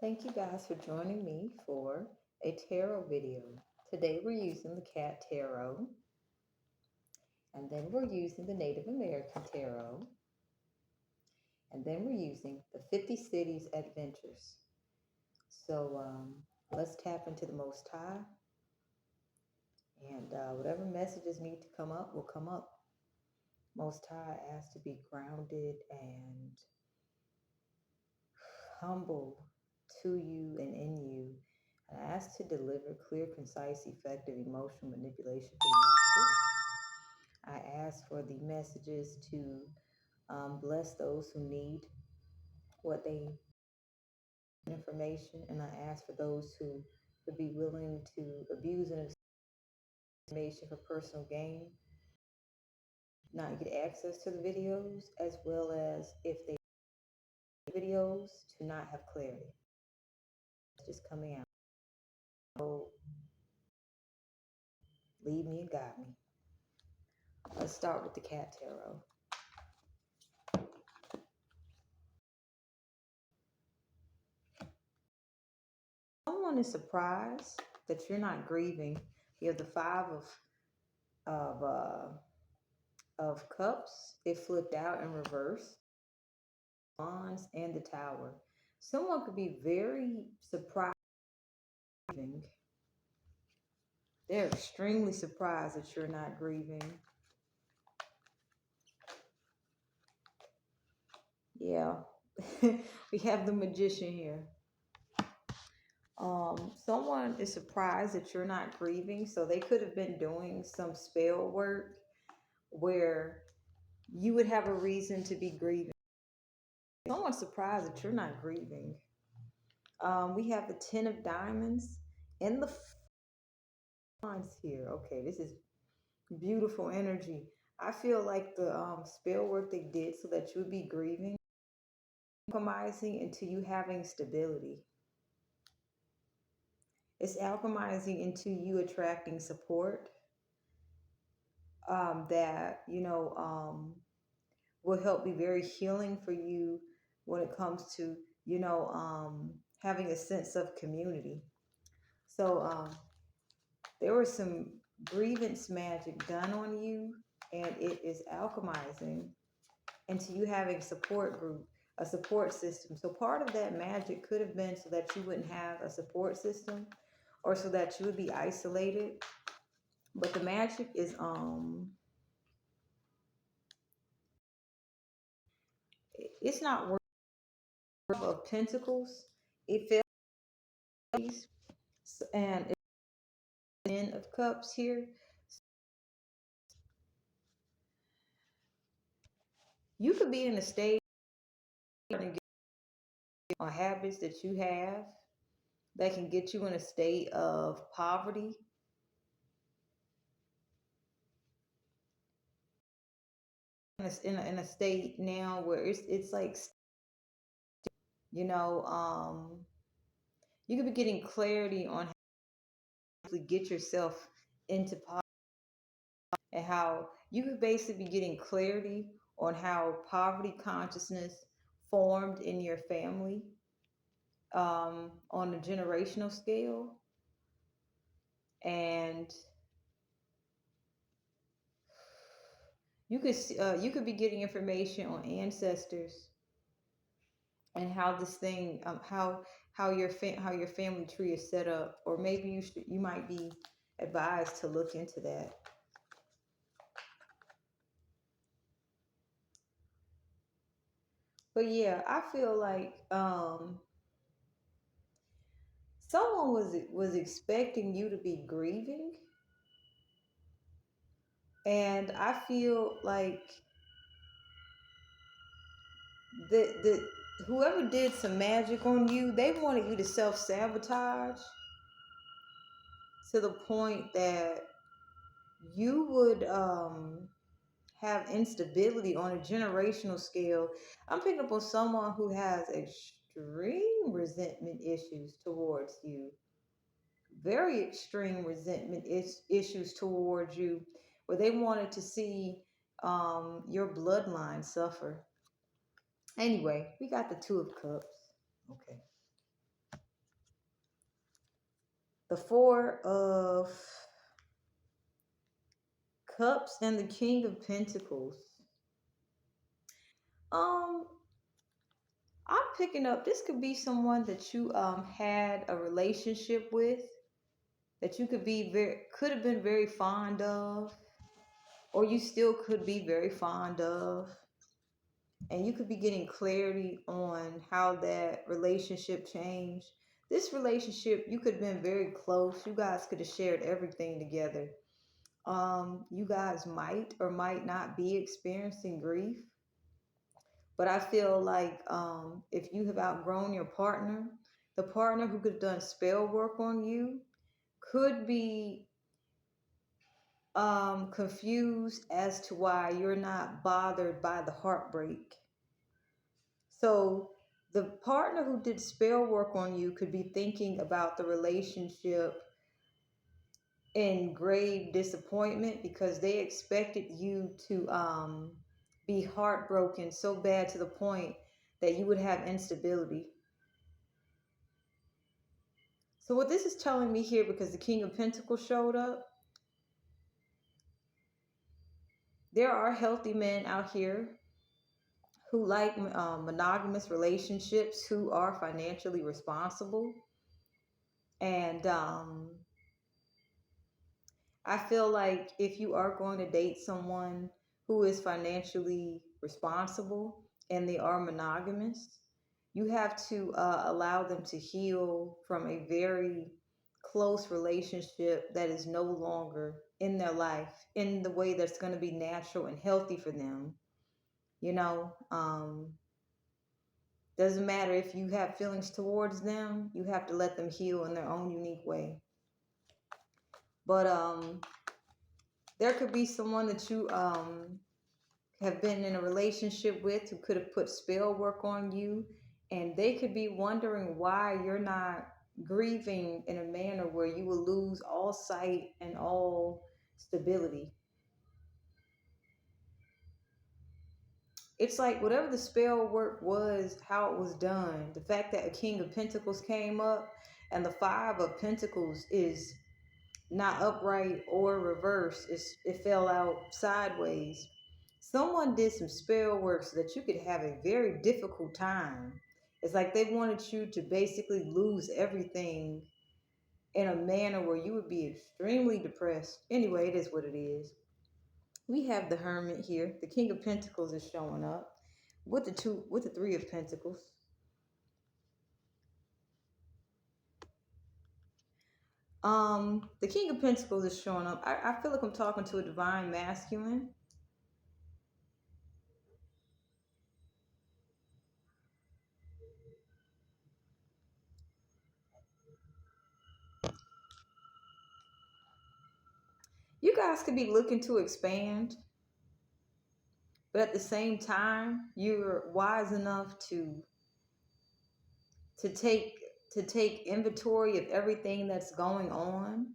Thank you guys for joining me for a tarot video. Today we're using the Cat Tarot, and then we're using the Native American Tarot, and then we're using the 50 Cities Adventures. So let's tap into the Most High, and whatever messages need to come up will come up. Most High asks to be grounded and humble to you and in you. I ask to deliver clear, concise, effective emotional manipulation for the messages. I ask for the messages to bless those who need what they information, and I ask for those who would be willing to abuse and information for personal gain, not get access to the videos, as well as if they videos to not have clarity. It's just coming out. So lead me and guide me. Let's start with the Cat Tarot. Someone is surprised that you're not grieving. You have the Five of Cups. It flipped out in reverse. Wands and the Tower. Someone could be very surprised. They're extremely surprised that you're not grieving. Yeah. We have the Magician here. Someone is surprised that you're not grieving, so they could have been doing some spell work where you would have a reason to be grieving. Someone's surprised that you're not grieving. We have the Ten of Diamonds and the Wands here. Okay, this is beautiful energy. I feel like the spell work they did so that you would be grieving, alchemizing into you having stability. It's alchemizing into you attracting support that, will help be very healing for you when it comes to, having a sense of community. So there was some grievance magic done on you, and it is alchemizing into you having support group, a support system. So part of that magic could have been so that you wouldn't have a support system or so that you would be isolated. But the magic is it's not worth of pentacles. It fell and it's Ten of Cups here. You could be in a state on habits that you have that can get you in a state of poverty. In a state now where it's like, you could be getting clarity on how to get yourself into poverty, and how you could basically be getting clarity on how poverty consciousness formed in your family on a generational scale. And you could be getting information on ancestors and how this thing how your family tree is set up, or maybe you might be advised to look into that. But yeah, I feel like someone was expecting you to be grieving, and I feel like the whoever did some magic on you, they wanted you to self-sabotage to the point that you would have instability on a generational scale. I'm picking up on someone who has extreme resentment issues towards you. Very extreme resentment issues towards you, where they wanted to see your bloodline suffer. Anyway, we got the Two of Cups. Okay. the Four of Cups and the King of Pentacles. Um, I'm picking up this could be someone that you had a relationship with that you could have been very fond of, or you still could be very fond of, and you could be getting clarity on how that relationship changed. This relationship, you could have been very close. You guys could have shared everything together. You guys might or might not be experiencing grief, but I feel like if you have outgrown your partner, the partner who could have done spell work on you could be confused as to why you're not bothered by the heartbreak. So the partner who did spell work on you could be thinking about the relationship in grave disappointment because they expected you to be heartbroken so bad to the point that you would have instability. So what this is telling me here, because the King of Pentacles showed up, there are healthy men out here who like monogamous relationships, who are financially responsible. And I feel like if you are going to date someone who is financially responsible and they are monogamous, you have to allow them to heal from a very close relationship that is no longer in their life in the way that's going to be natural and healthy for them. You know, doesn't matter if you have feelings towards them, you have to let them heal in their own unique way. But there could be someone that you have been in a relationship with who could have put spell work on you, and they could be wondering why you're not grieving in a manner where you will lose all sight and all stability. It's like whatever the spell work was, how it was done, the fact that a King of Pentacles came up and the Five of Pentacles is not upright or reversed, it fell out sideways. Someone did some spell work so that you could have a very difficult time. It's like they wanted you to basically lose everything in a manner where you would be extremely depressed. Anyway, it is what it is. We have the Hermit here. The King of Pentacles is showing up with the Three of Pentacles. The King of Pentacles is showing up. I feel like I'm talking to a divine masculine. You guys could be looking to expand, but at the same time, you're wise enough to take to take inventory of everything that's going on.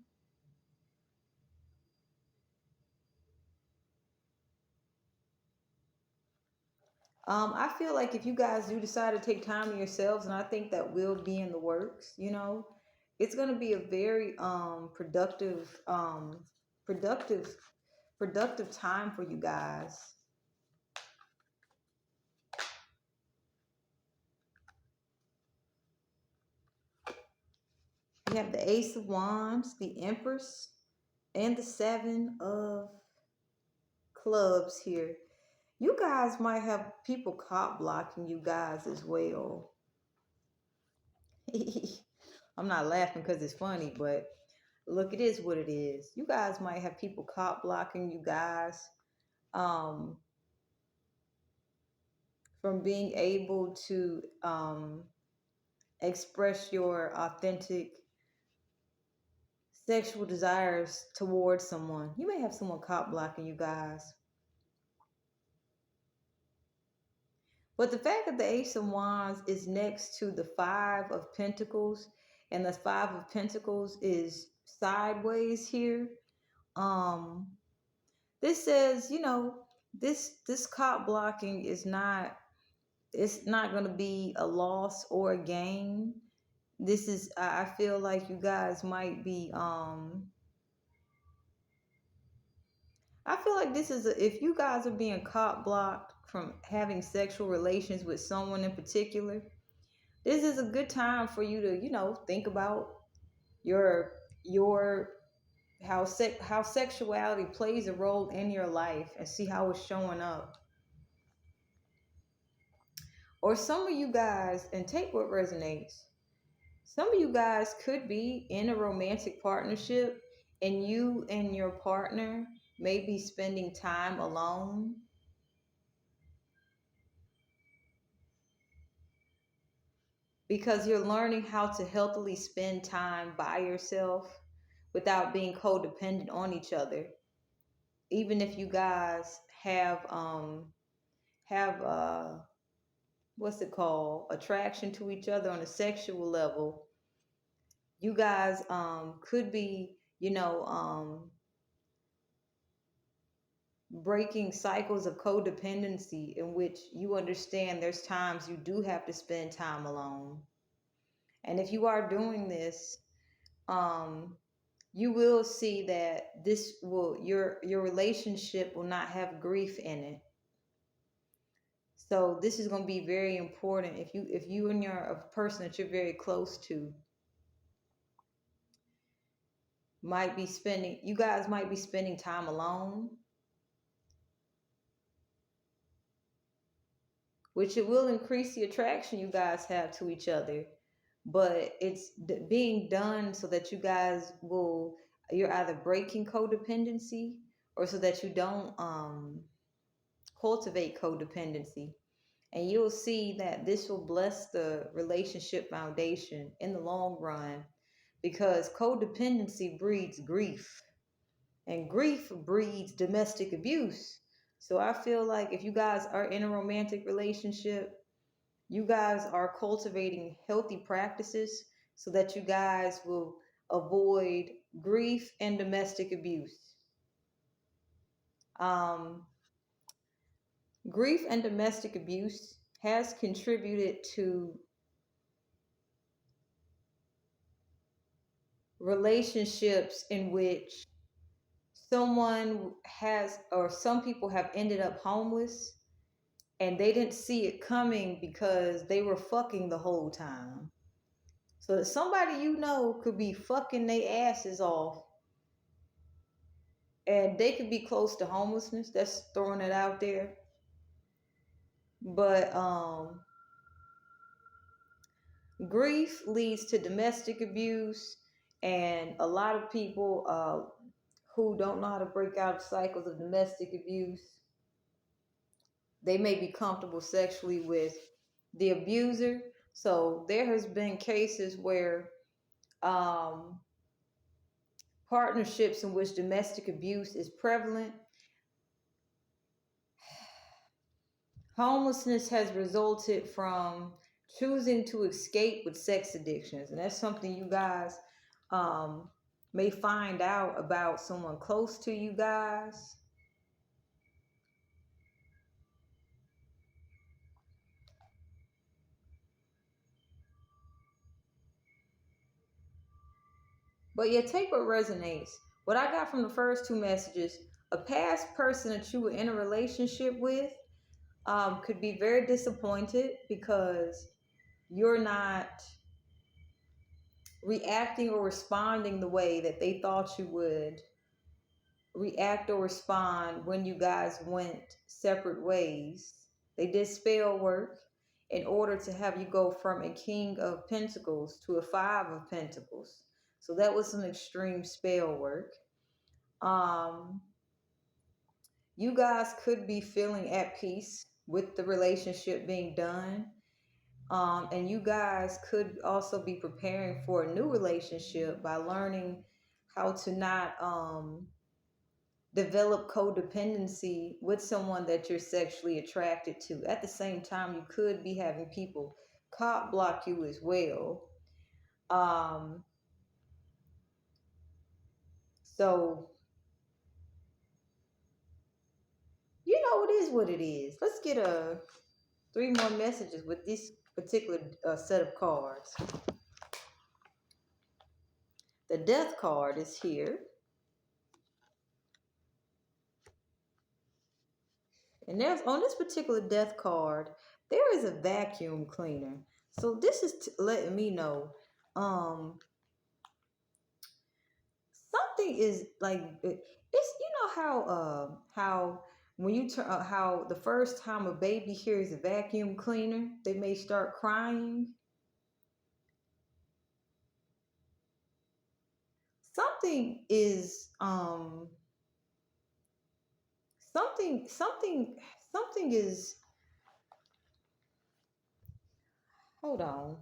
I feel like if you guys do decide to take time to yourselves, and I think that will be in the works, it's going to be a very productive productive time for you guys. You have the Ace of Wands, the Empress, and the Seven of Clubs here. You guys might have people cop blocking you guys as well. I'm not laughing because it's funny, but look, it is what it is. You guys might have people cop blocking you guys um, from being able to express your authentic sexual desires towards someone. You may have someone cop blocking you guys. But the fact that the Ace of Wands is next to the Five of Pentacles, and the Five of Pentacles is sideways here, um, this says, this cop blocking is not, it's not going to be a loss or a gain. this is, I feel like you guys might be, I feel like this is if you guys are being caught blocked from having sexual relations with someone in particular, this is a good time for you to, think about your your how sexuality plays a role in your life and see how it's showing up. Or some of you guys, and take what resonates. Some of you guys could be in a romantic partnership and you and your partner may be spending time alone, because you're learning how to healthily spend time by yourself without being codependent on each other. Even if you guys have what's it called, attraction to each other on a sexual level, you guys could be, breaking cycles of codependency in which you understand there's times you do have to spend time alone. And if you are doing this, um, you will see that this will your relationship will not have grief in it. So this is going to be very important if you and you're a person that you're very close to you guys might be spending time alone, which it will increase the attraction you guys have to each other. But it's being done so that you're either breaking codependency or so that you don't cultivate codependency. And you'll see that this will bless the relationship foundation in the long run, because codependency breeds grief, and grief breeds domestic abuse. So I feel like if you guys are in a romantic relationship, you guys are cultivating healthy practices so that you guys will avoid grief and domestic abuse. Um, Grief and domestic abuse has contributed to relationships in which someone has, or some people have ended up homeless and they didn't see it coming because they were fucking the whole time. So that somebody could be fucking their asses off and they could be close to homelessness. That's throwing it out there. But grief leads to domestic abuse, and a lot of people who don't know how to break out of cycles of domestic abuse, they may be comfortable sexually with the abuser. So there has been cases where um, partnerships in which domestic abuse is prevalent, homelessness has resulted from choosing to escape with sex addictions. And that's something you guys um, may find out about someone close to you guys. But yeah, take what resonates. What I got from the first two messages: a past person that you were in a relationship with could be very disappointed because you're not reacting or responding the way that they thought you would react or respond when you guys went separate ways. They did spell work in order to have you go from a king of pentacles to a five of pentacles. So that was some extreme spell work. Um, you guys could be feeling at peace with the relationship being done. And you guys could also be preparing for a new relationship by learning how to not develop codependency with someone that you're sexually attracted to. At the same time, you could be having people cop block you as well. Um, so, it is what it is. Let's get three more messages with this particular set of cards. The death card is here. And there's on this particular death card, there is a vacuum cleaner. So this is letting me know something is like it's how when you turn how the first time a baby hears a vacuum cleaner, they may start crying. Something is something is, hold on,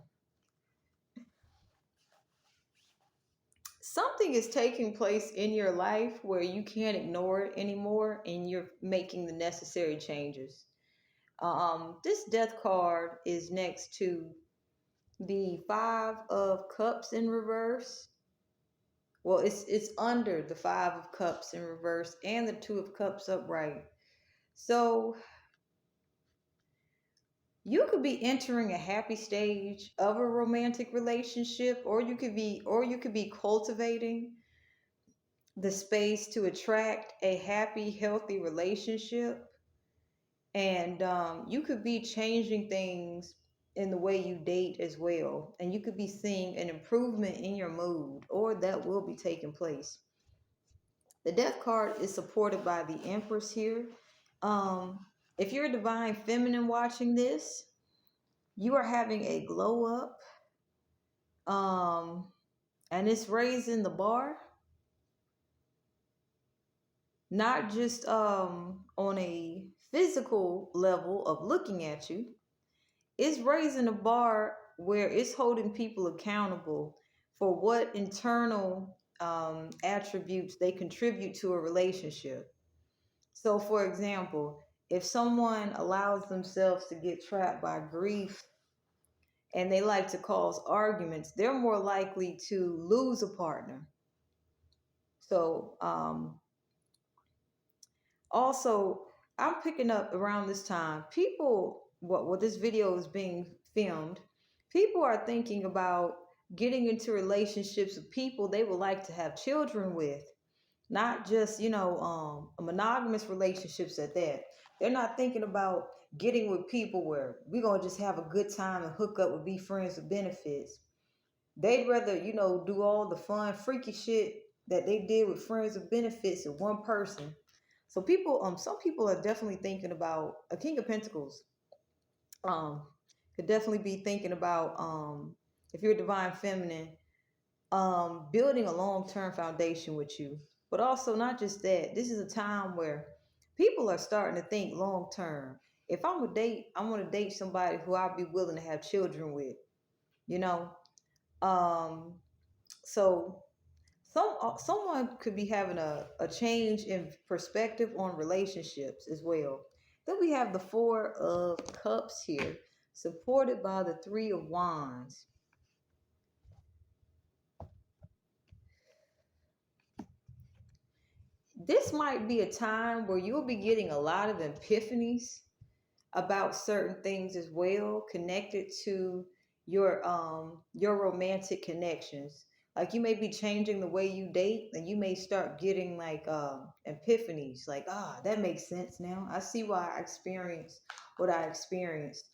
something is taking place in your life where you can't ignore it anymore and you're making the necessary changes. This death card is next to the Five of Cups in reverse. Well, it's under the Five of Cups in reverse and the Two of Cups upright. So you could be entering a happy stage of a romantic relationship, or you could be cultivating the space to attract a happy, healthy relationship. And you could be changing things in the way you date as well. And you could be seeing an improvement in your mood, or that will be taking place. The death card is supported by the Empress here. Um, if you're a divine feminine watching this, you are having a glow up. And it's raising the bar, not just on a physical level of looking at you. It's raising a bar where it's holding people accountable for what internal attributes they contribute to a relationship. So, for example, if someone allows themselves to get trapped by grief and they like to cause arguments, they're more likely to lose a partner. So, also, I'm picking up around this time, people, what this video is being filmed, people are thinking about getting into relationships with people they would like to have children with, not just, monogamous relationships at that. They're not thinking about getting with people where we're going to just have a good time and hook up and be friends with benefits. They'd rather, do all the fun, freaky shit that they did with friends with benefits with one person. So some people are definitely thinking about a King of Pentacles. Um, could definitely be thinking about, if you're a divine feminine, building a long-term foundation with you. But also not just that. This is a time where people are starting to think long-term. If I'm a date, I want to date somebody who I'll be willing to have children with. You know, um, so someone could be having a change in perspective on relationships as well. Then we have the Four of Cups here, supported by the Three of Wands. This might be a time where you'll be getting a lot of epiphanies about certain things as well, connected to your romantic connections. Like you may be changing the way you date, and you may start getting like epiphanies, like, that makes sense now. I see why I experienced what I experienced.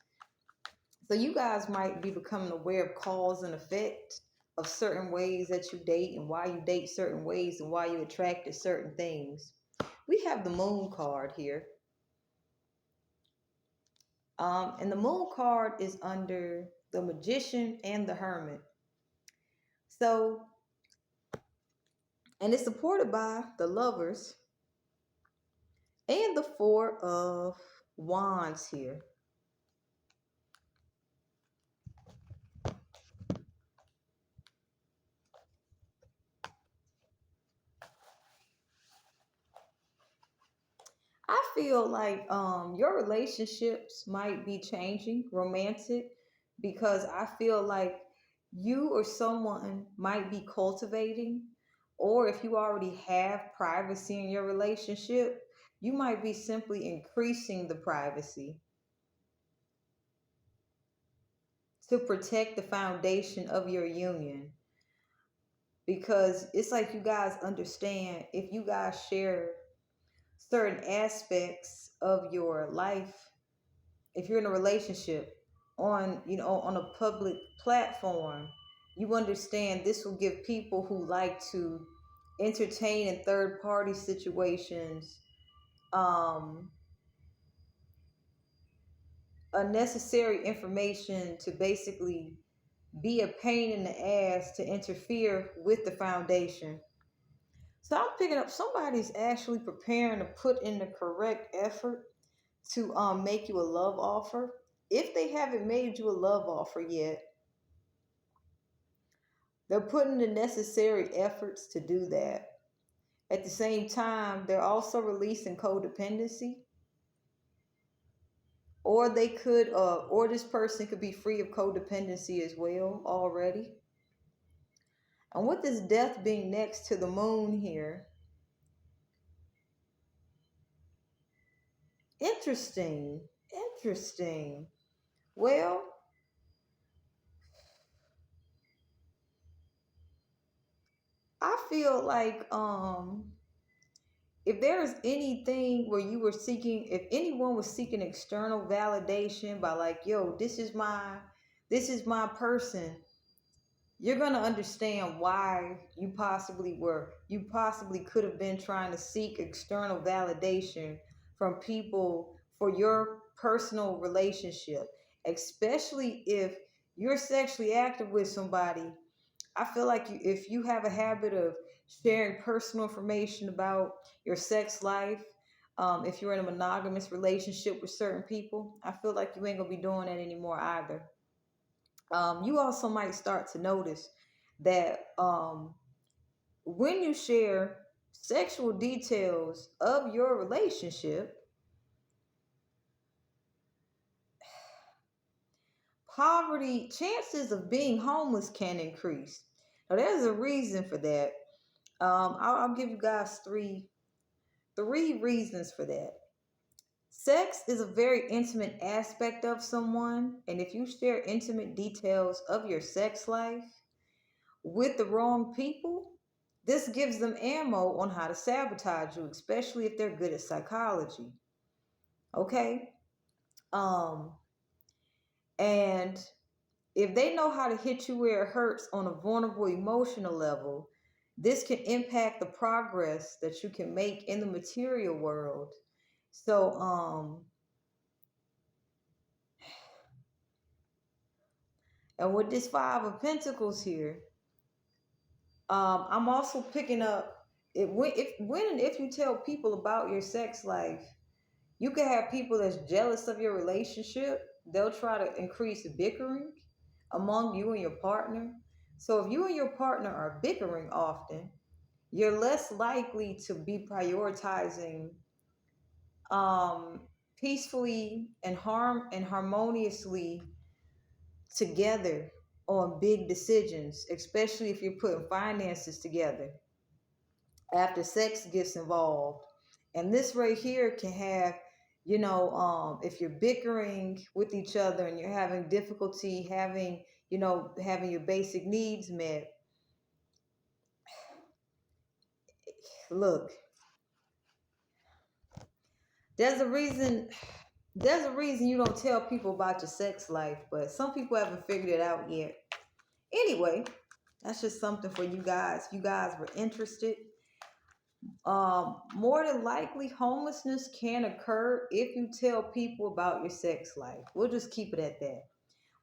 So you guys might be becoming aware of cause and effect of certain ways that you date, and why you date certain ways, and why you attract to certain things. We have the Moon card here. And the Moon card is under the Magician and the Hermit. So, and it's supported by the Lovers and the Four of Wands here. I feel like your relationships might be changing, romantic, because I feel like you or someone might be cultivating, or if you already have privacy in your relationship, you might be simply increasing the privacy to protect the foundation of your union. because it's like you guys understand if you guys share certain aspects of your life, if you're in a relationship on, on a public platform, you understand this will give people who like to entertain in third party situations um unnecessary information to basically be a pain in the ass to interfere with the foundation. So I'm picking up somebody's actually preparing to put in the correct effort to make you a love offer. If they haven't made you a love offer yet, they're putting the necessary efforts to do that. At the same time, they're also releasing codependency, or they could, or this person could be free of codependency as well already. And with this death being next to the moon here, interesting, interesting. Well, I feel like if there is anything where you were seeking, if anyone was seeking external validation by like, yo, this is my person, you're going to understand why you possibly could have been trying to seek external validation from people for your personal relationship, especially if you're sexually active with somebody. I feel like if you have a habit of sharing personal information about your sex life, if you're in a monogamous relationship with certain people, I feel like you ain't gonna be doing that anymore either. You also might start to notice that when you share sexual details of your relationship, poverty, chances of being homeless can increase. Now, there's a reason for that. I'll give you guys three reasons for that. Sex is a very intimate aspect of someone, and if you share intimate details of your sex life with the wrong people, this gives them ammo on how to sabotage you, especially if they're good at psychology. Okay? Um, and if they know how to hit you where it hurts on a vulnerable emotional level, this can impact the progress that you can make in the material world. So, and with this Five of Pentacles here, I'm also picking up it when and if you tell people about your sex life, you can have people that's jealous of your relationship. They'll try to increase bickering among you and your partner. So if you and your partner are bickering often, you're less likely to be prioritizing um, peacefully and harmoniously together on big decisions, especially if you're putting finances together after sex gets involved. And this right here can have, if you're bickering with each other and you're having difficulty having your basic needs met, look, there's a reason there's a reason you don't tell people about your sex life, but some people haven't figured it out yet. Anyway, that's just something for you guys. If you guys were interested. More than likely, homelessness can occur if you tell people about your sex life. We'll just keep it at that.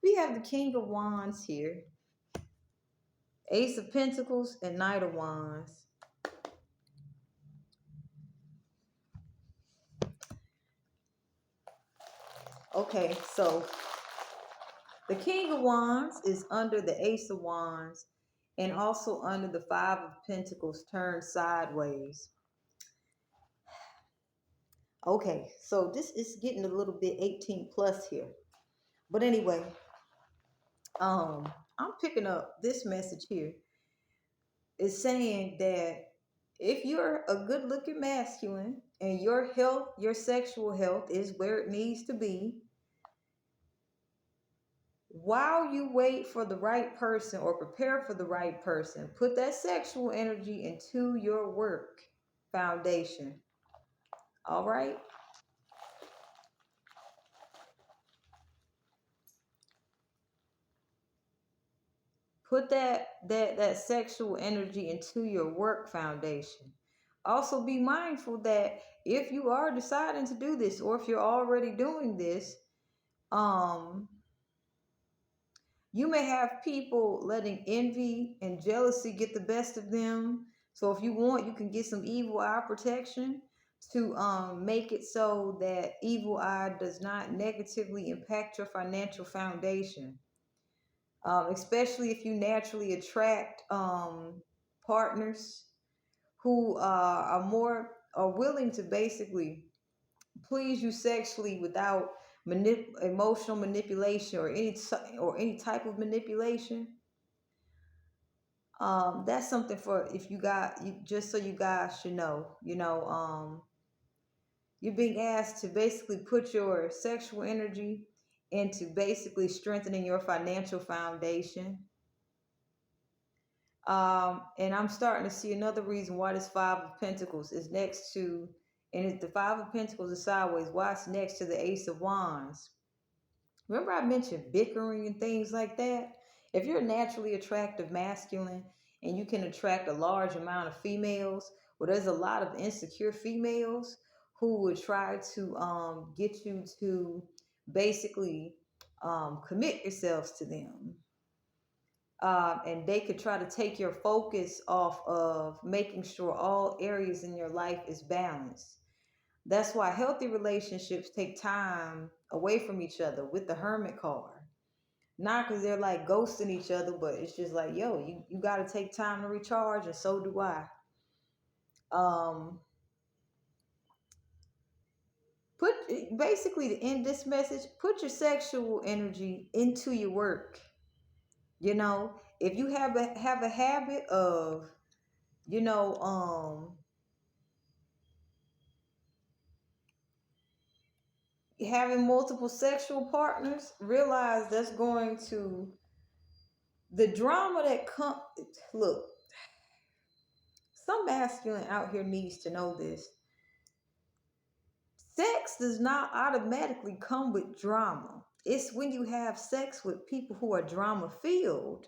We have the King of Wands here, Ace of Pentacles, and Knight of Wands. Okay, so the King of Wands is under the Ace of Wands and also under the Five of Pentacles turned sideways. Okay, so this is getting a little bit 18 plus here. But anyway, I'm picking up this message here. It's saying that if you're a good looking masculine and your health, your sexual health is where it needs to be, While you wait for the right person or prepare for the right person, put that sexual energy into your work foundation. All right? Put that sexual energy into your work foundation. Also be mindful that if you are deciding to do this or if you're already doing this, um you may have people letting envy and jealousy get the best of them. So if you want, you can get some evil eye protection to make it so that evil eye does not negatively impact your financial foundation. Especially if you naturally attract partners who are more are willing to basically please you sexually without emotional manipulation or any type of manipulation. That's something for if you got you just so you guys should know. You're being asked to basically put your sexual energy into basically strengthening your financial foundation. And I'm starting to see another reason why this Five of Pentacles is next to, and if the Five of Pentacles is sideways, why it's next to the Ace of Wands. Remember I mentioned bickering and things like that? If you're a naturally attractive masculine and you can attract a large amount of females, well, there's a lot of insecure females who would try to get you to basically commit yourselves to them. And they could try to take your focus off of making sure all areas in your life is balanced. That's why healthy relationships take time away from each other with the Hermit card. Not because they're like ghosting each other, but it's just like, yo, you got to take time to recharge, and so do I. Um, put basically to end this message, put your sexual energy into your work. If you have a habit of, you know, having multiple sexual partners, realize that's going to the drama that come. Look, some masculine out here needs to know this. Sex does not automatically come with drama. It's when you have sex with people who are drama filled,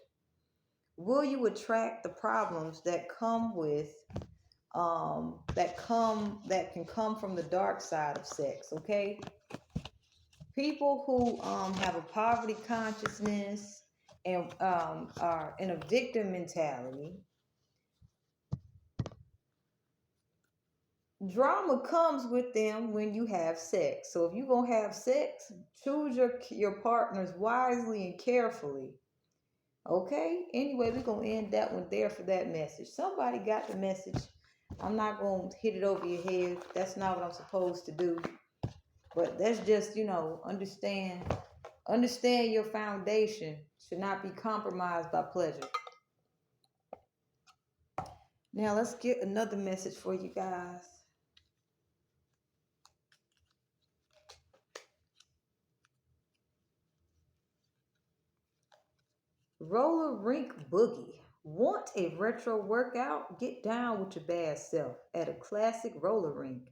will you attract the problems that come with that can come from the dark side of sex. Okay, people who have a poverty consciousness and are in a victim mentality, drama comes with them when you have sex. So if you're gonna have sex, choose your partners wisely and carefully. Okay, anyway, we're gonna end that one there for that message. Somebody got the message. I'm not gonna hit it over your head. That's not what I'm supposed to do. But that's just, understand your foundation should not be compromised by pleasure. Now let's get another message for you guys. Roller rink boogie. Want a retro workout? Get down with your bad self at a classic roller rink.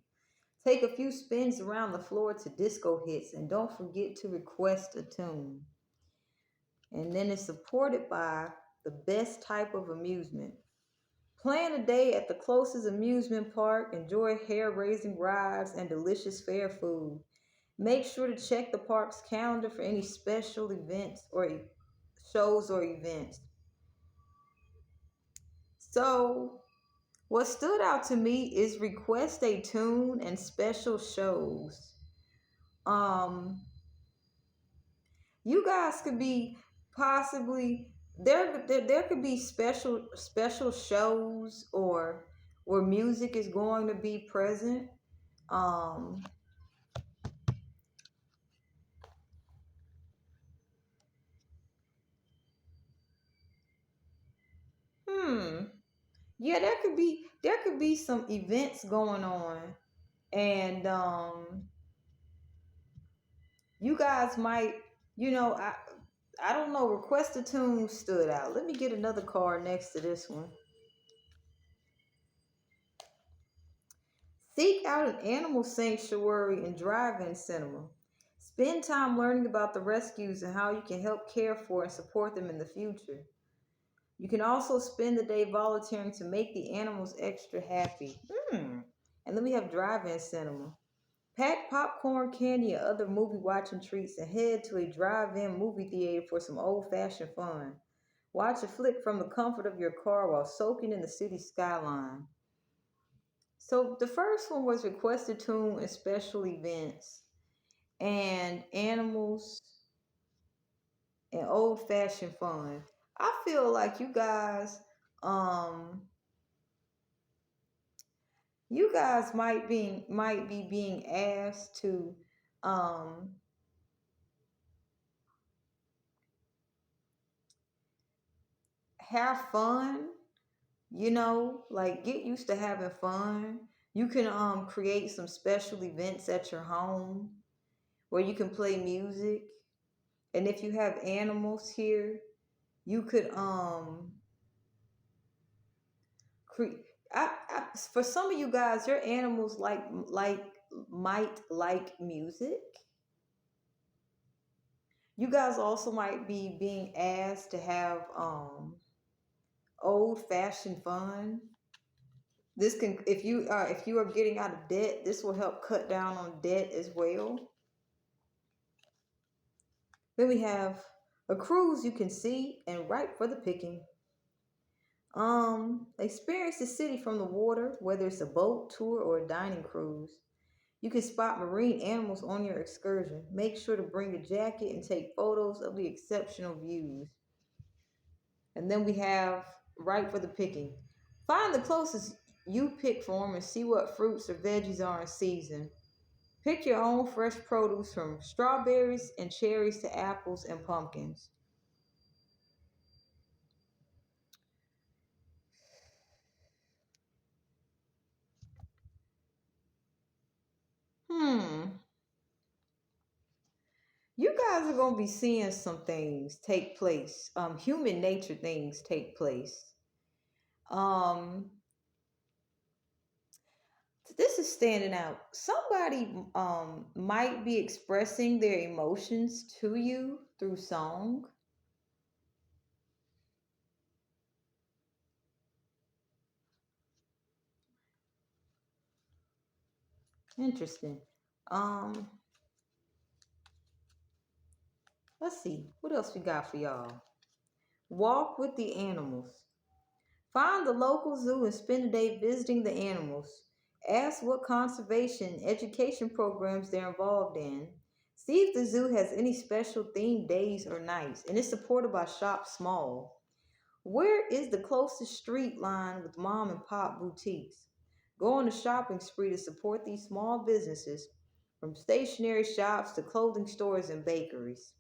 Take a few spins around the floor to disco hits and don't forget to request a tune. And then it's supported by the best type of amusement. Plan a day at the closest amusement park, enjoy hair-raising rides and delicious fair food. Make sure to check the park's calendar for any special events or shows or events. So, what stood out to me is request a tune and special shows. Um, you guys could be possibly there could be special shows or where music is going to be present. Um, hmm. Yeah, there could be some events going on, and you guys might, you know, I don't know. Request a Tune stood out. Let me get another card next to this one. Seek out an animal sanctuary and drive-in cinema. Spend time learning about the rescues and how you can help care for and support them in the future. You can also spend the day volunteering to make the animals extra happy. And then we have drive-in cinema. Pack popcorn, candy, and other movie watching treats and head to a drive-in movie theater for some old-fashioned fun. Watch a flick from the comfort of your car while soaking in the city skyline. So the first one was requested tune and special events and animals and old-fashioned fun. I feel like um you guys might be being asked to um have fun, like get used to having fun. You can create some special events at your home where you can play music. And if you have animals here, you could create for some of you guys, your animals might like music. You guys also might be being asked to have old fashioned fun. This can if you are getting out of debt, this will help cut down on debt as well. Then we have a cruise you can see and ripe for the picking. Experience the city from the water, whether it's a boat tour or a dining cruise. You can spot marine animals on your excursion. Make sure to bring a jacket and take photos of the exceptional views. And then we have right for the picking. Find the closest you pick farm and see what fruits or veggies are in season. Pick your own fresh produce from strawberries and cherries to apples and pumpkins. Hmm. You guys are going to be seeing some things take place. Human nature things take place. Um, this is standing out. Somebody might be expressing their emotions to you through song. Interesting. Um, let's see. What else we got for y'all? Walk with the animals. Find the local zoo and spend a day visiting the animals. Ask what conservation and education programs they're involved in. See if the zoo has any special themed days or nights, and it's supported by Shop Small. Where is the closest street line with mom and pop boutiques? Go on a shopping spree to support these small businesses, from stationery shops to clothing stores and bakeries.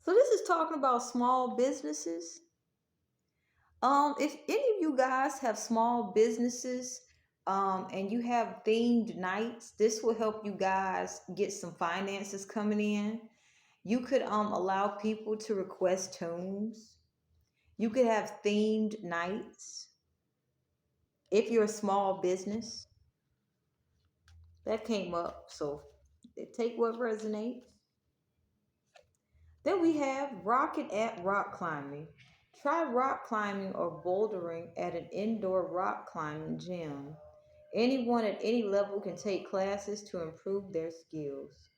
So this is talking about small businesses. If any of you guys have small businesses, and you have themed nights, this will help you guys get some finances coming in. You could allow people to request tunes. You could have themed nights if you're a small business. That came up, so take what resonates. Then we have rocket at rock climbing. Try rock climbing or bouldering at an indoor rock climbing gym. Anyone at any level can take classes to improve their skills.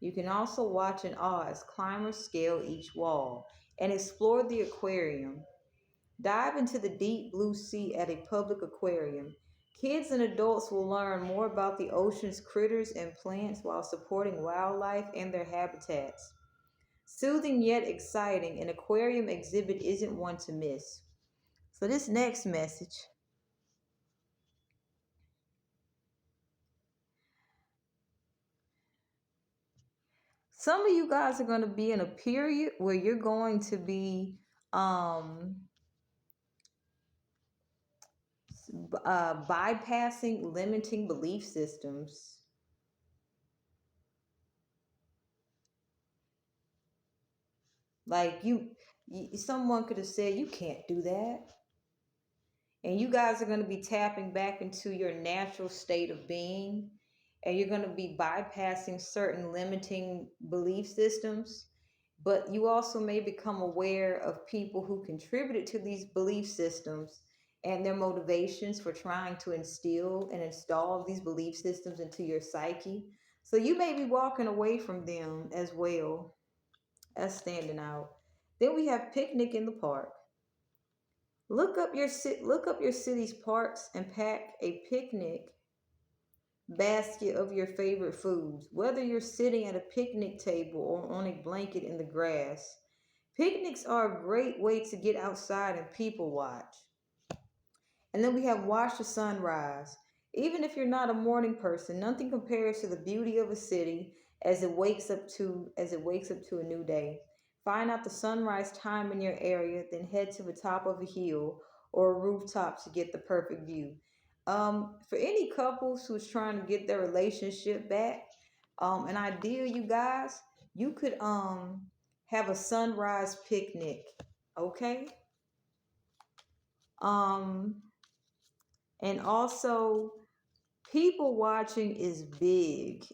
You can also watch in awe as climbers scale each wall and explore the aquarium. Dive into the deep blue sea at a public aquarium. Kids and adults will learn more about the ocean's critters and plants while supporting wildlife and their habitats. Soothing yet exciting, an aquarium exhibit isn't one to miss. So, this next message, some of you guys are going to be in a period where you're going to be um, bypassing limiting belief systems. Like someone could have said, you can't do that. And you guys are going to be tapping back into your natural state of being. And you're going to be bypassing certain limiting belief systems. But you also may become aware of people who contributed to these belief systems and their motivations for trying to instill and install these belief systems into your psyche. So you may be walking away from them as well as standing out. Then we have picnic in the park. Look up your city's parks and pack a picnic basket of your favorite foods. Whether you're sitting at a picnic table or on a blanket in the grass, picnics are a great way to get outside and people watch. And then we have watch the sunrise. Even if you're not a morning person, nothing compares to the beauty of a city as it wakes up to a new day. Find out the sunrise time in your area, then head to the top of a hill or a rooftop to get the perfect view. For any couples who's trying to get their relationship back, an idea, you guys, you could have a sunrise picnic, okay? Um, and also, people watching is big.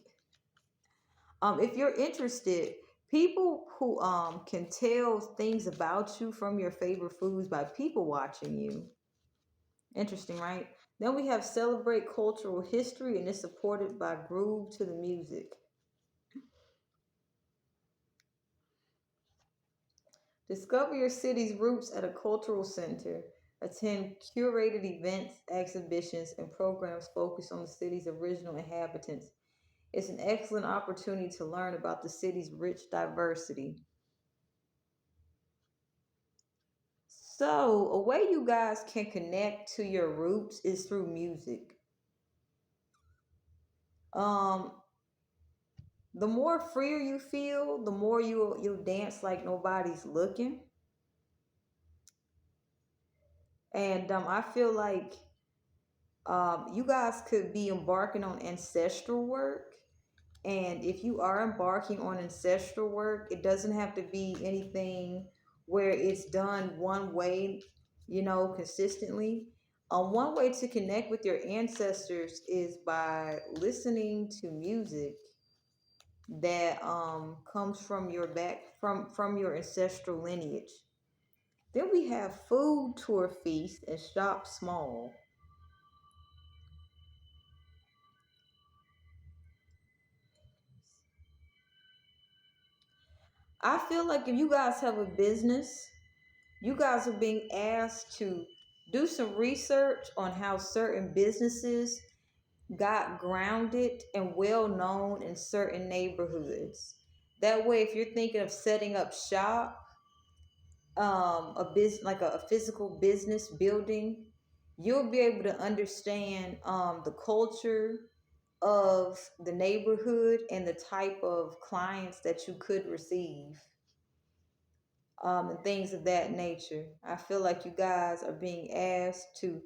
If you're interested, people who can tell things about you from your favorite foods by people watching you. Interesting, right? Then we have celebrate cultural history, and it's supported by groove to the music. Discover your city's roots at a cultural center. Attend curated events, exhibitions, and programs focused on the city's original inhabitants. It's an excellent opportunity to learn about the city's rich diversity. So, a way you guys can connect to your roots is through music. Um, the more freer you feel, the more you'll dance like nobody's looking. And I feel like you guys could be embarking on ancestral work. And if you are embarking on ancestral work, it doesn't have to be anything where it's done one way, consistently. One way to connect with your ancestors is by listening to music that comes from your from your ancestral lineage. Then we have food tour feast and shop small. I feel like if you guys have a business, you guys are being asked to do some research on how certain businesses got grounded and well known in certain neighborhoods. That way, if you're thinking of setting up shop, a business like a physical business building, you'll be able to understand the culture of the neighborhood and the type of clients that you could receive, and things of that nature. I feel like you guys are being asked to,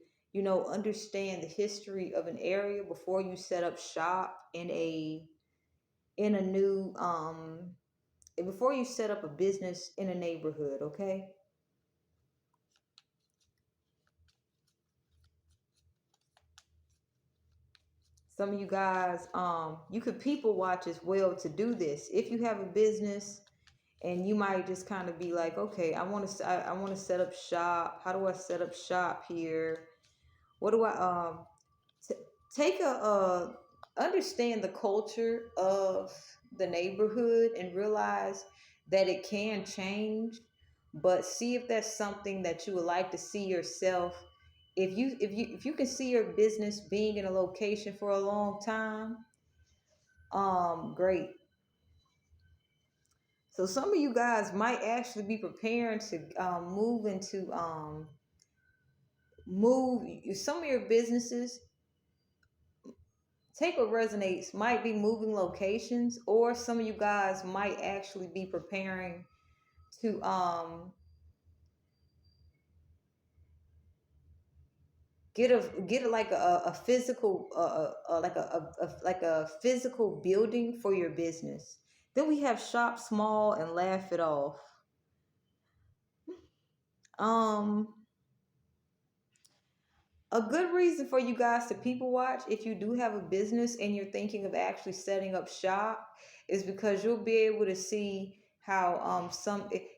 understand the history of an area before you set up shop in a new before you set up a business in a neighborhood, okay? Some of you guys, you could people watch as well to do this. If you have a business and you might just kind of be like, okay, I want to set up shop. How do I set up shop here? What do I t- take a understand the culture of the neighborhood and realize that it can change, but see if that's something that you would like to see yourself. If you can see your business being in a location for a long time, great. So some of you guys might actually be preparing to move some of your businesses. Take what resonates, might be moving locations, or some of you guys might actually be preparing to get a, like a physical like a physical building for your business. Then we have shop small and laugh it off. Um, a good reason for you guys to people watch if you do have a business and you're thinking of actually setting up shop is because you'll be able to see how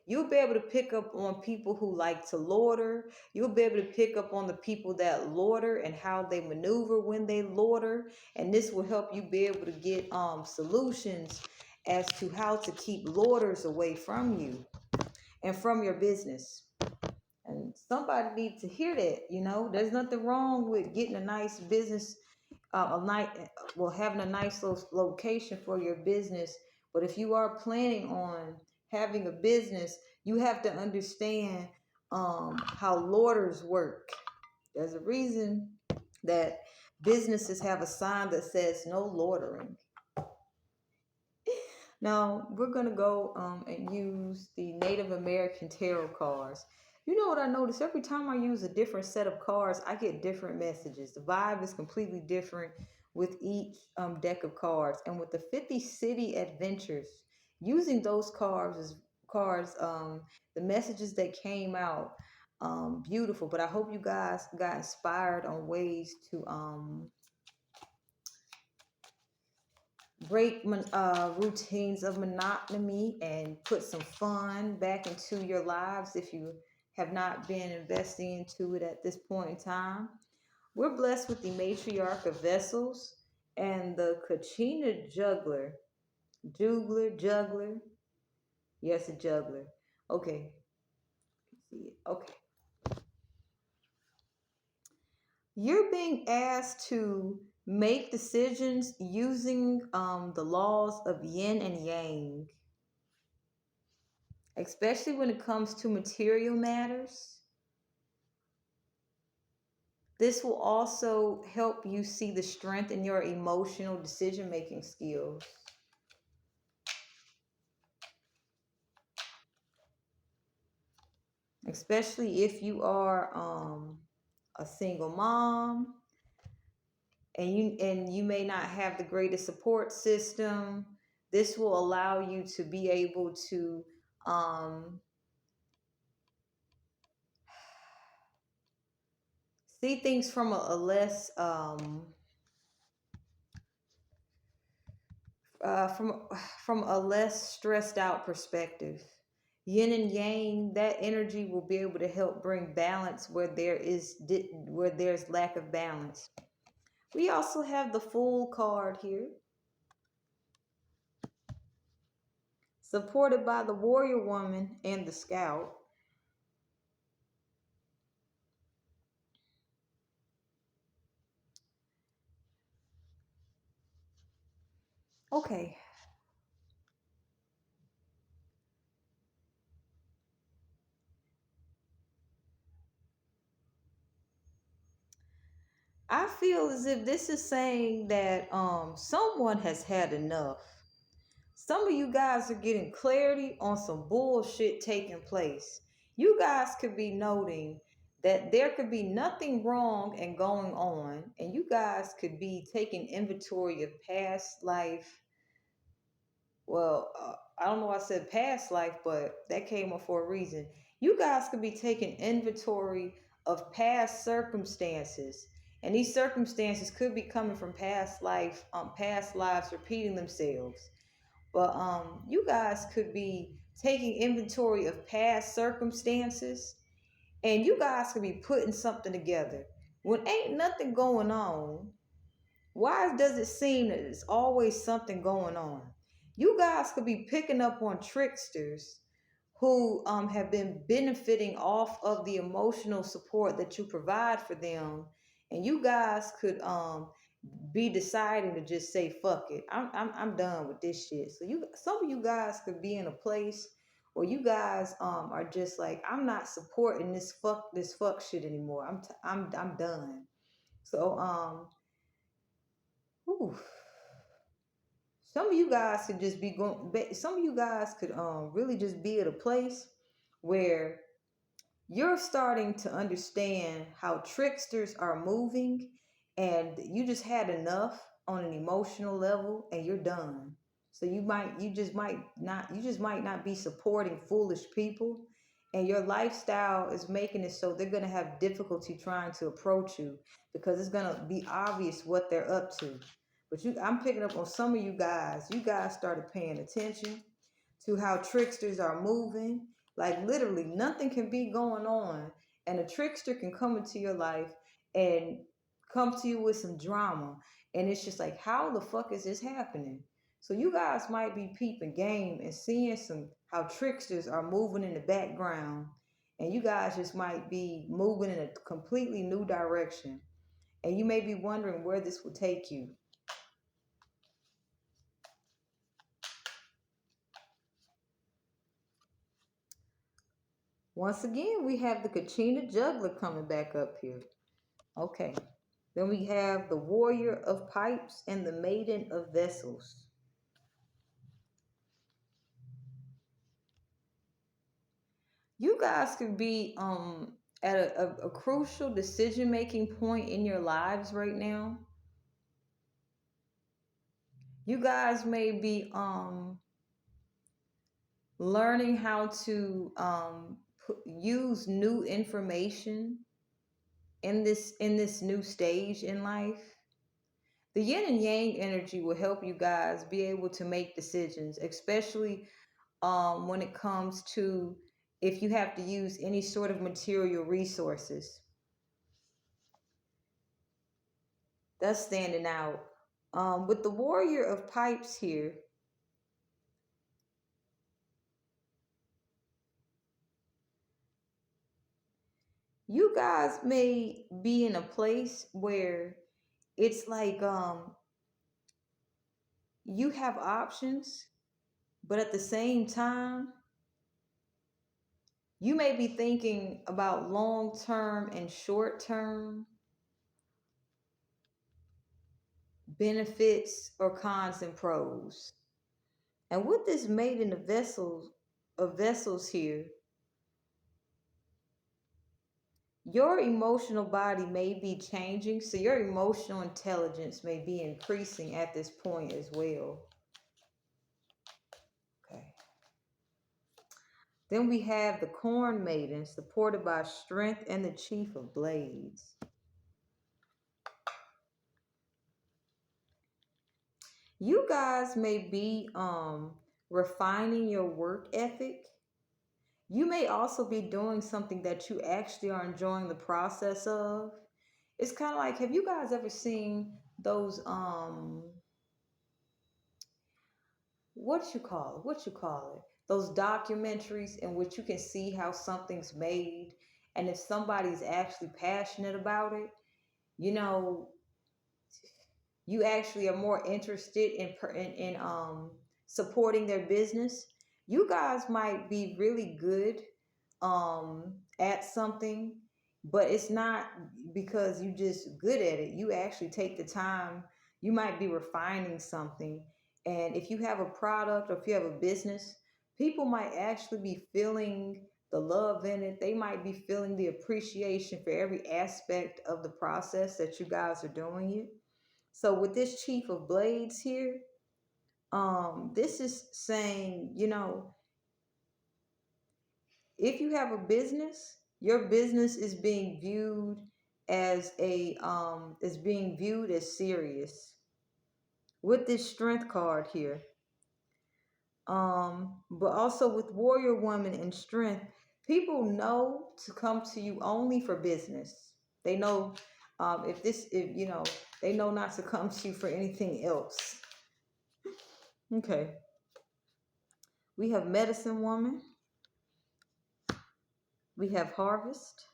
you'll be able to pick up on people who like to loiter. You'll be able to pick up on the people that loiter and how they maneuver when they loiter, and this will help you be able to get solutions as to how to keep loiters away from you and from your business. And somebody needs to hear that. There's nothing wrong with getting a nice business, a night, well, having a nice location for your business. But if you are planning on having a business, you have to understand how loiters work. There's a reason that businesses have a sign that says no loitering. Now we're gonna go and use the Native American tarot cards. You know what I notice? Every time I use a different set of cards, I get different messages. The vibe is completely different with each deck of cards. And with the 50 City Adventures, using those cards, the messages that came out, beautiful. But I hope you guys got inspired on ways to break routines of monotony and put some fun back into your lives if you have not been investing into it at this point in time. We're blessed with the matriarch of vessels and the Kachina juggler. Juggler. Yes, a juggler. Okay. See it. Okay. You're being asked to make decisions using the laws of yin and yang, especially when it comes to material matters. This will also help you see the strength in your emotional decision making skills. Especially if you are a single mom and you may not have the greatest support system. This will allow you to be able to see things from a less from a less stressed out perspective. Yin and yang, that energy will be able to help bring balance where there's lack of balance. We also have the Fool card here, supported by the Warrior Woman and the Scout. Okay. I feel as if this is saying that someone has had enough. Some of you guys are getting clarity on some bullshit taking place. You guys could be noting that there could be nothing wrong and going on, and you guys could be taking inventory of past life. Well, I don't know why I said past life, but that came up for a reason. You guys could be taking inventory of past circumstances, and these circumstances could be coming from past lives repeating themselves. But you guys could be taking inventory of past circumstances, and you guys could be putting something together. When ain't nothing going on, why does it seem that there's always something going on? You guys could be picking up on tricksters who have been benefiting off of the emotional support that you provide for them, and you guys could be deciding to just say fuck it. I'm done with this shit. So some of you guys could be in a place where you guys are just like, I'm not supporting this fuck shit anymore. I'm done. So whew, some of you guys could just be going. Some of you guys could really just be at a place where you're starting to understand how tricksters are moving, and you just had enough on an emotional level and you're done. So you just might not be supporting foolish people, and your lifestyle is making it so they're going to have difficulty trying to approach you because it's going to be obvious what they're up to. But I'm picking up on some of you guys. You guys started paying attention to how tricksters are moving. Like literally, nothing can be going on, and a trickster can come into your life and come to you with some drama, and it's just like, how the fuck is this happening? So you guys might be peeping game and seeing some how tricksters are moving in the background, and you guys just might be moving in a completely new direction, and you may be wondering where this will take you. Once again, we have the Kachina Juggler coming back up here. Okay. Then we have the Warrior of Pipes and the Maiden of Vessels. You guys could be at a crucial decision making point in your lives right now. You guys may be learning how to use new information in this new stage in life. The yin and yang energy will help you guys be able to make decisions, especially when it comes to if you have to use any sort of material resources. That's standing out. With the Warrior of Pipes here, you guys may be in a place where it's like you have options, but at the same time, you may be thinking about long term and short term benefits or cons and pros. And with this maiden of vessels here, your emotional body may be changing, so your emotional intelligence may be increasing at this point as well. Okay. Then we have the Corn Maiden, supported by Strength and the Chief of Blades. You guys may be refining your work ethic. You may also be doing something that you actually are enjoying the process of. It's kind of like, have you guys ever seen those what you call it, those documentaries in which you can see how something's made, and if somebody's actually passionate about it, you know, you actually are more interested in supporting their business. You guys might be really good at something, but it's not because you just good at it. You actually take the time. You might be refining something, and if you have a product or if you have a business, people might actually be feeling the love in it. They might be feeling the appreciation for every aspect of the process that you guys are doing it. So with this Chief of Blades here, this is saying, you know, if you have a business, your business is being viewed as serious. With this Strength card here, but also with Warrior Woman and Strength, people know to come to you only for business. They know if you know, they know not to come to you for anything else. Okay. We have Medicine Woman. We have Harvest,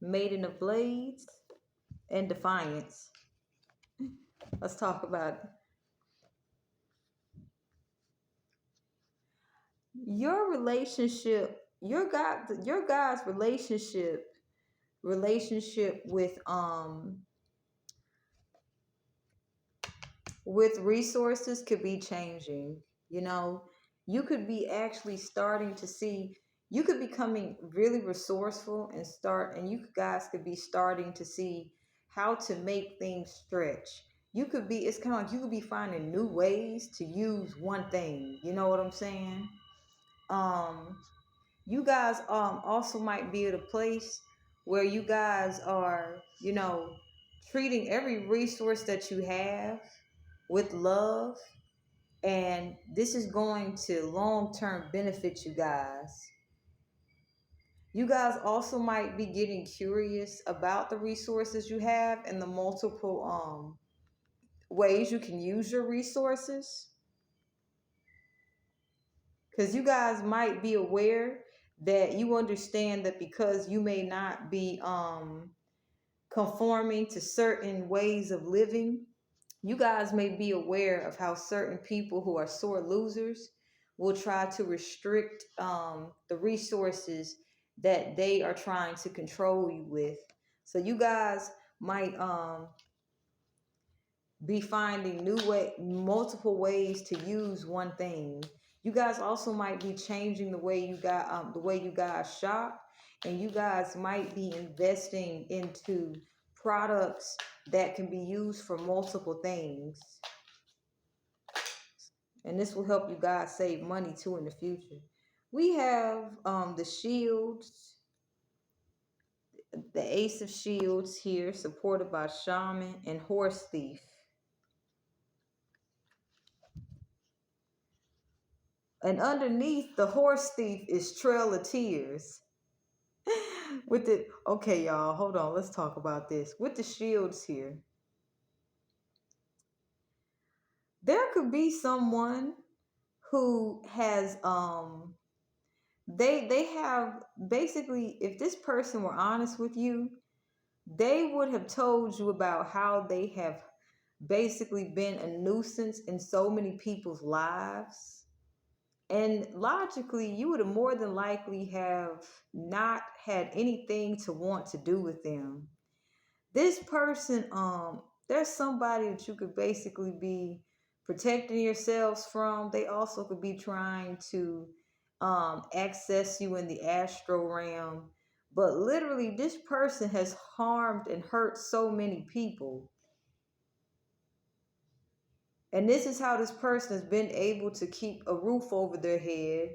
Maiden of Blades, and Defiance. Let's talk about it. Your relationship, your guys' relationship with resources could be changing. You know, you could be actually starting to see you could be coming really resourceful and you guys could be starting to see how to make things stretch. You could be, it's kind of like you could be finding new ways to use one thing. You know what I'm saying? Um, you guys also might be at a place where you guys are, treating every resource that you have with love, and this is going to long term benefit you guys. You guys also might be getting curious about the resources you have and the multiple ways you can use your resources, because you guys might be aware that you understand that because you may not be conforming to certain ways of living, you guys may be aware of how certain people who are sore losers will try to restrict the resources that they are trying to control you with. So you guys might be finding multiple ways to use one thing. You guys also might be changing the way you guys shop, and you guys might be investing into products that can be used for multiple things. And this will help you guys save money too in the future. We have the shields, the Ace of Shields here, supported by Shaman and Horse Thief. And underneath the Horse Thief is Trail of Tears. With the okay, y'all, hold on, let's talk about this. With the shields here, there could be someone who has they have basically, if this person were honest with you, they would have told you about how they have basically been a nuisance in so many people's lives. And logically, you would have more than likely have not had anything to want to do with them. This person, there's somebody that you could basically be protecting yourselves from. They also could be trying to access you in the astral realm. But literally, this person has harmed and hurt so many people. And this is how this person has been able to keep a roof over their head,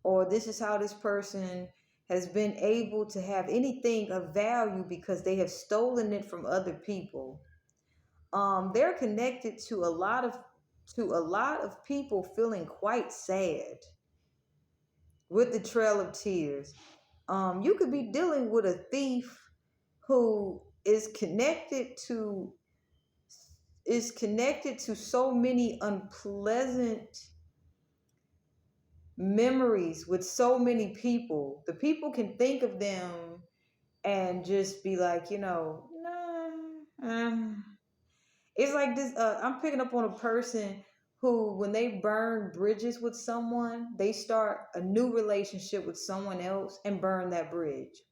or this is how this person has been able to have anything of value because they have stolen it from other people. They're connected to a lot of people feeling quite sad with the Trail of Tears. You could be dealing with a thief who is connected to so many unpleasant memories with so many people. The people can think of them and just be like, nah. It's like this. I'm picking up on a person who, when they burn bridges with someone, they start a new relationship with someone else and burn that bridge.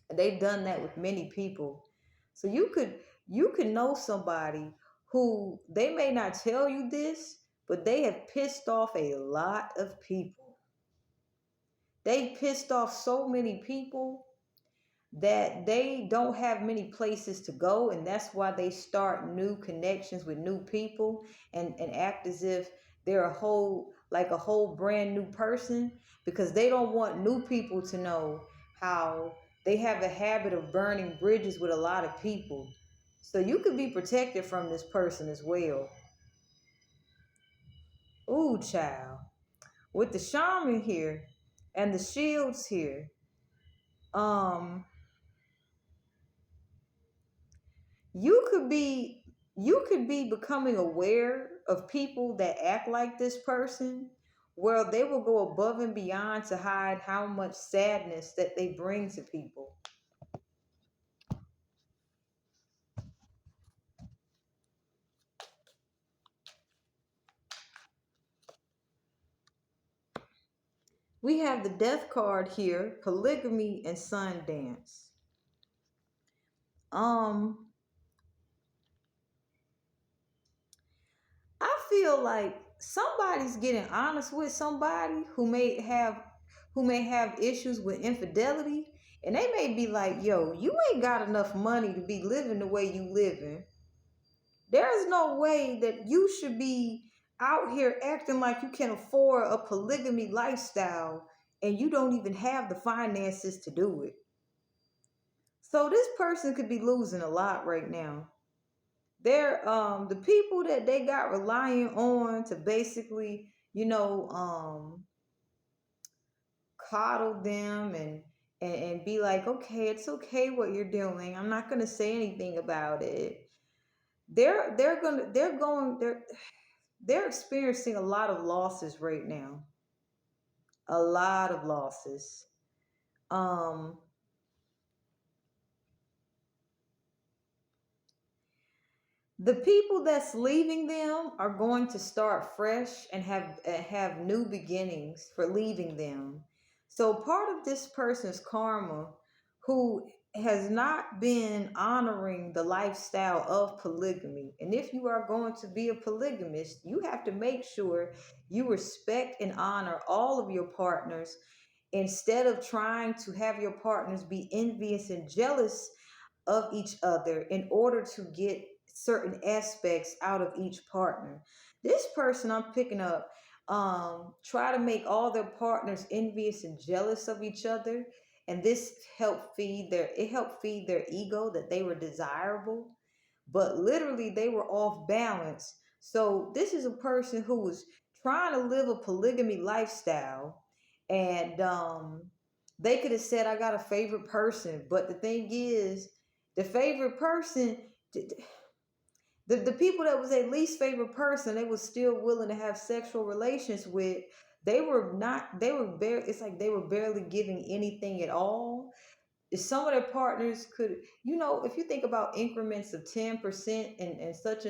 And they've done that with many people. So you could know somebody who, they may not tell you this, but they have pissed off a lot of people. They pissed off so many people that they don't have many places to go, and that's why they start new connections with new people and act as if they're a whole brand new person, because they don't want new people to know how they have a habit of burning bridges with a lot of people. So you could be protected from this person as well. Ooh, child. With the shaman here and the shields here, um you could be becoming aware of people that act like this person, where they will go above and beyond to hide how much sadness that they bring to people. We have the death card here, polygamy and sun dance. um I feel like somebody's getting honest with somebody who may have who may have issues with infidelity, and they may be like, yo, you ain't got enough money to be living the way you living. There is no way that you should be out here acting like you can afford a polygamy lifestyle and you don't even have the finances to do it. So this person could be losing a lot right now. They're the people that they got relying on to basically, coddle them and be like, okay, it's okay what you're doing. I'm not gonna say anything about it. They're experiencing a lot of losses right now. A lot of losses. Um, the people that's leaving them are going to start fresh and have new beginnings for leaving them. So part of this person's karma, who has not been honoring the lifestyle of polygamy, and if you are going to be a polygamist, you have to make sure you respect and honor all of your partners instead of trying to have your partners be envious and jealous of each other in order to get certain aspects out of each partner. This person I'm picking up try to make all their partners envious and jealous of each other, and this helped feed their ego that they were desirable, but literally they were off balance. So this is a person who was trying to live a polygamy lifestyle, and they could have said, I got a favorite person, but the thing is, the favorite person, the people that was their least favorite person, they was still willing to have sexual relations with. They were not, they were bare, it's like they were barely giving anything at all. Some of their partners could, if you think about increments of 10% and such,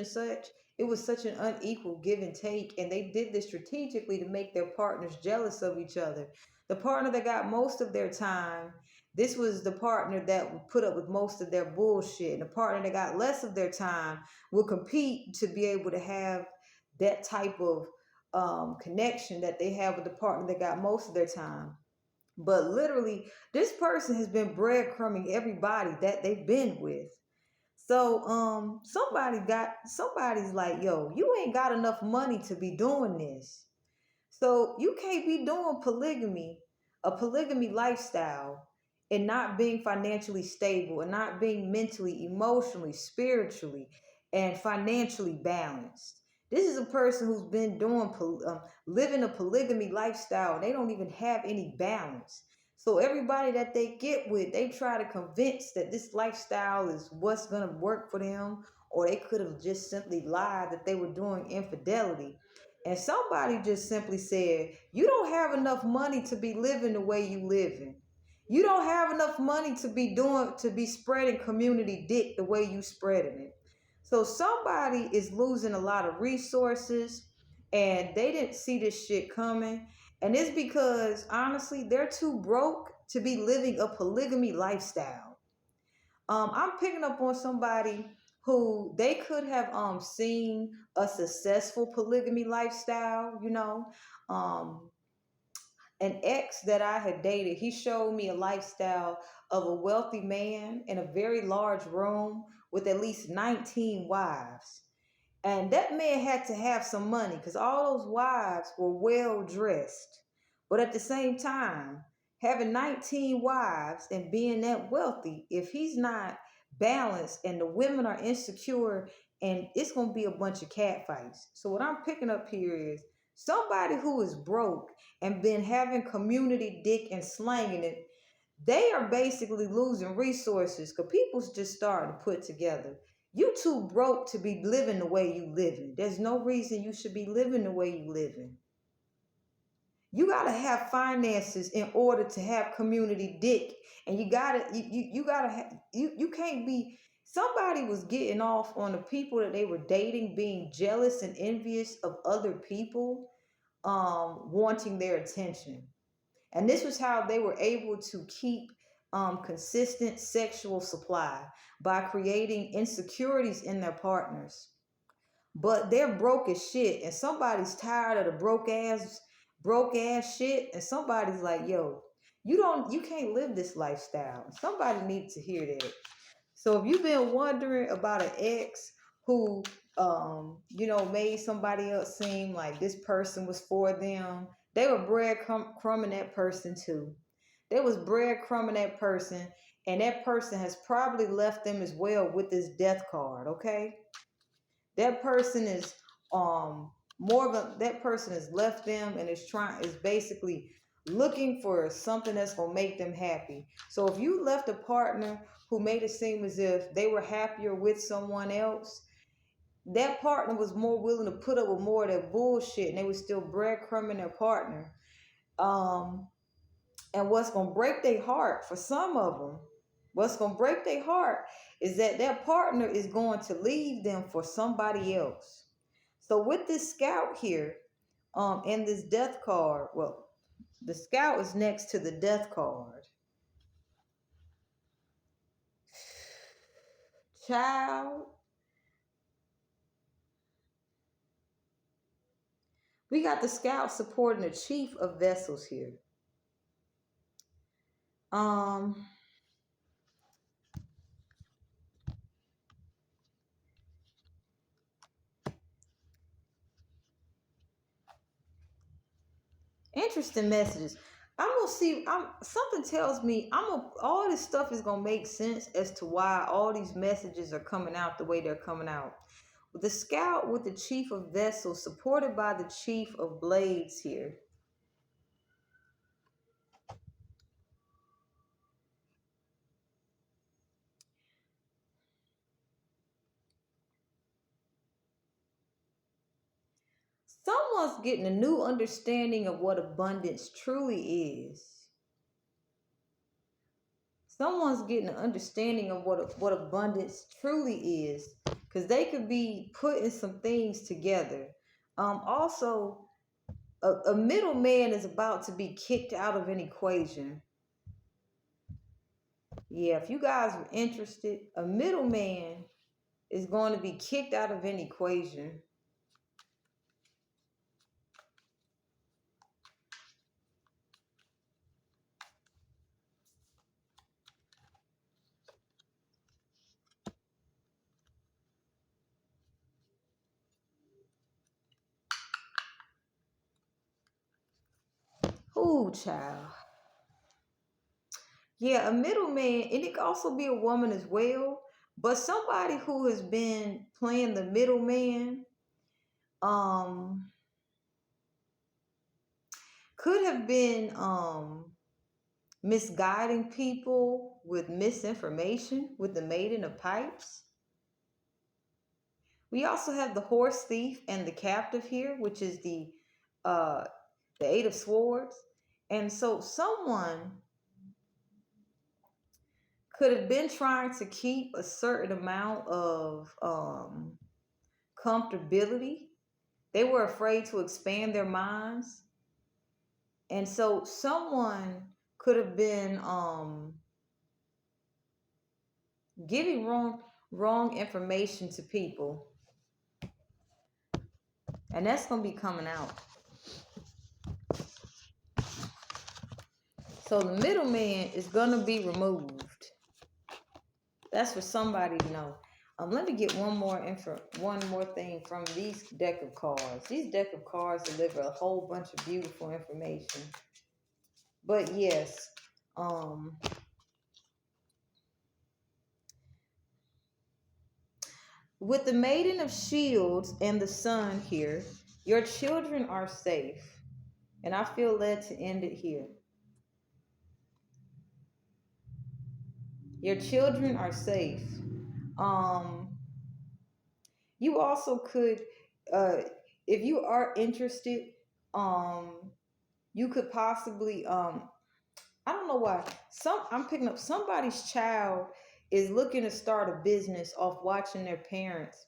it was such an unequal give and take. And they did this strategically to make their partners jealous of each other. The partner that got most of their time, this was the partner that would put up with most of their bullshit. And the partner that got less of their time will compete to be able to have that type of connection that they have with the partner that got most of their time. But literally, this person has been breadcrumbing everybody that they've been with. So somebody's like, yo, you ain't got enough money to be doing this. So you can't be doing a polygamy lifestyle, and not being financially stable and not being mentally, emotionally, spiritually, and financially balanced. This is a person who's been living a polygamy lifestyle. They don't even have any balance. So everybody that they get with, they try to convince that this lifestyle is what's going to work for them, or they could have just simply lied that they were doing infidelity. And somebody just simply said, you don't have enough money to be living the way you living. You don't have enough money to be spreading community dick the way you spreading it. So somebody is losing a lot of resources, and they didn't see this shit coming. And it's because honestly, they're too broke to be living a polygamy lifestyle. I'm picking up on somebody who they could have seen a successful polygamy lifestyle. An ex that I had dated, he showed me a lifestyle of a wealthy man in a very large room with at least 19 wives. And that man had to have some money because all those wives were well dressed. But at the same time, having 19 wives and being that wealthy, if he's not balanced and the women are insecure, and it's going to be a bunch of cat fights. So, what I'm picking up here is somebody who is broke and been having community dick and slanging it, they are basically losing resources because people's just starting to put together. You too broke to be living the way you living. There's no reason you should be living the way you living. You gotta have finances in order to have community dick, and you can't be. Somebody was getting off on the people that they were dating, being jealous and envious of other people, wanting their attention. And this was how they were able to keep consistent sexual supply, by creating insecurities in their partners. But they're broke as shit, and somebody's tired of the broke ass broke ass shit, and somebody's like, yo, you can't live this lifestyle. Somebody needs to hear that. So if you've been wondering about an ex who, made somebody else seem like this person was for them, they were breadcrumbing that person too. They was breadcrumbing that person, and that person has probably left them as well with this death card. Okay, that person is more of a that person has left them and is basically looking for something that's gonna make them happy. So if you left a partner who made it seem as if they were happier with someone else, that partner was more willing to put up with more of that bullshit, and they was still breadcrumbing their partner. Um, and what's gonna break their heart for some of them, what's gonna break their heart is that their partner is going to leave them for somebody else. So with this scout here, and this death card, well, the scout is next to the death card. Child, we got the scout supporting the chief of vessels here. Um, Interesting messages. I'm gonna see. Something tells me all this stuff is gonna make sense as to why all these messages are coming out the way they're coming out. The scout with the chief of vessels, supported by the chief of blades here. Someone's getting a new understanding of what abundance truly is. Someone's getting an understanding of what abundance truly is, because they could be putting some things together. Also, a middleman is about to be kicked out of an equation. Yeah, if you guys are interested, a middleman is going to be kicked out of an equation. Ooh, child. Yeah, a middleman, and it could also be a woman as well, but somebody who has been playing the middleman, um, could have been misguiding people with misinformation with the maiden of pipes. We also have the horse thief and the captive here, which is uh, the eight of swords. And so someone could have been trying to keep a certain amount of comfortability. They were afraid to expand their minds. And so someone could have been giving wrong information to people. And that's going to be coming out. So the middleman is going to be removed. That's for somebody to know. Let me get one more thing from these deck of cards. These deck of cards deliver a whole bunch of beautiful information. But yes, with the Maiden of Shields and the Sun here, your children are safe. And I feel led to end it here. Your children are safe. You also could, if you are interested, you could possibly, I don't know why. I'm picking up somebody's child is looking to start a business off watching their parents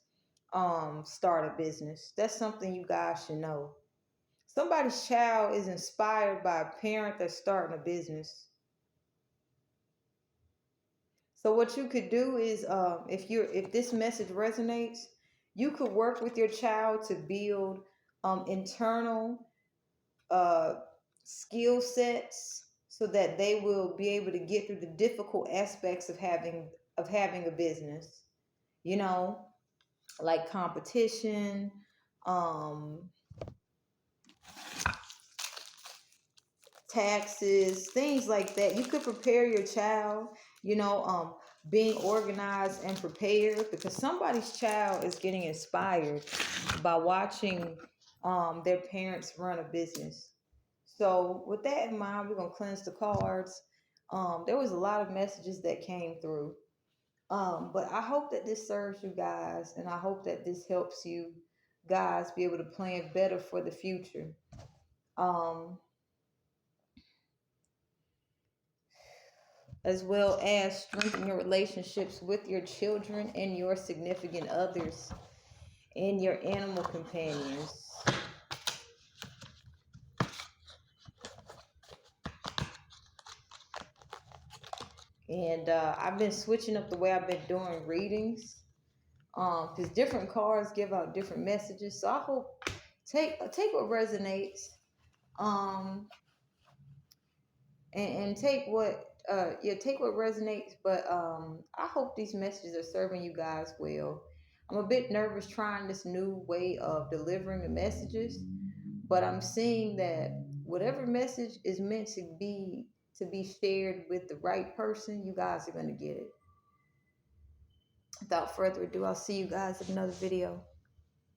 start a business. That's something you guys should know. Somebody's child is inspired by a parent that's starting a business. So what you could do is, if this message resonates, you could work with your child to build internal skill sets so that they will be able to get through the difficult aspects of having a business. You know, like competition, um, taxes, things like that. You could prepare your child, being organized and prepared, because somebody's child is getting inspired by watching their parents run a business. So with that in mind, we're gonna cleanse the cards. There was a lot of messages that came through. But I hope that this serves you guys, and I hope that this helps you guys be able to plan better for the future. Um, as well as strengthen your relationships with your children and your significant others and your animal companions. And I've been switching up the way I've been doing readings, because different cards give out different messages. So I hope take what resonates, um, and take what resonates. But I hope these messages are serving you guys well. I'm a bit nervous trying this new way of delivering the messages, but I'm seeing that whatever message is meant to be shared with the right person, you guys are going to get it. Without further ado, I'll see you guys in another video.